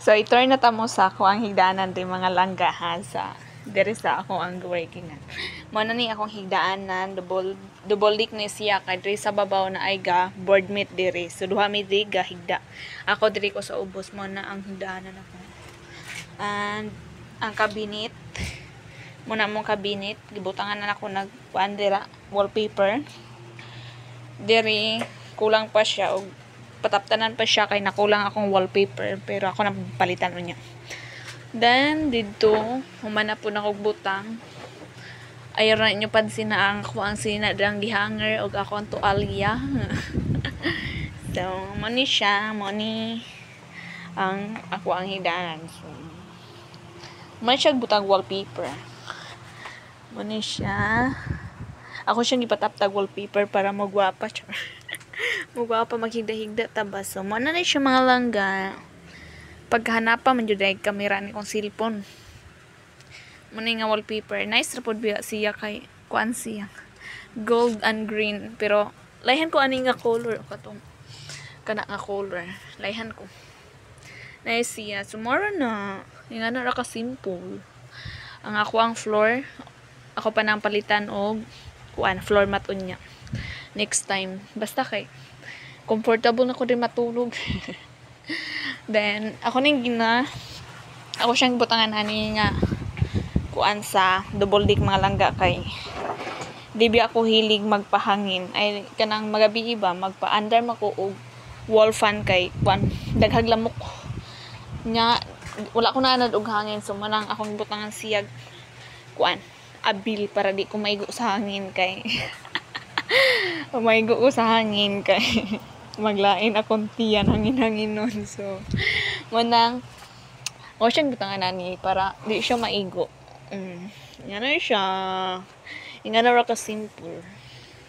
So, i-turn na tamo sa ako ang higdaanan di mga langgahan sa diri sa ako ang working na. Muna ni akong higdaanan, double dick ni siya kay diri sa babaw na ay ga board meat diri. So, duha mi diri ga higda. Ako diri ko sa ubos mo na ang higdaanan ako. And, ang kabinet, muna mong kabinet, gibutangan na ako nagkuan dira, wallpaper. Diri, kulang pa siya og pataptanan pa siya kay nakulang akong wallpaper pero ako napalitan niya. Then dito humana po na kog butang. Ayaw na inyo pansin na ako ang sinadang gihanger og ako ang tualya. So money siya, money ang ako ang hidanan. So may siya butang wallpaper. Money siya. Ako siyang ipataptag wallpaper para magwapa siya. Magwapa maghigda-higda taba. So, mo na siya mga langga. Paghanapan man jud ay kamera ni kong cellphone. Mo na nga wallpaper. Nice ra pod biya siya kay kuan siya. Gold and green. Pero, layhan ko ani nga color. Katong, kana nga color. Layhan ko. Nice siya. So, mora na. Nga na ra ka simple. Ang ako ang floor. Ako pa nang palitan og kuan floor mat unya. Next time. Basta kay comfortable na ko din matulog. Then, ako siyang butangan ani nga kuan sa double dick mga langga kay di ba ako hilig magpahangin ay kanang magabi iba magpa-under mako og wall fan kay kuan daghag lamok nya wala ko na anad og hangin so manang akong butangan siyag kuan abil para di ko maigo sa hangin kay maigo ko sa hangin kay maglain akong tiyan hangin-hangin nun. So, manang o siyang butangan nani para di siya maigo. Yan na siya. Nga na ra ka simple.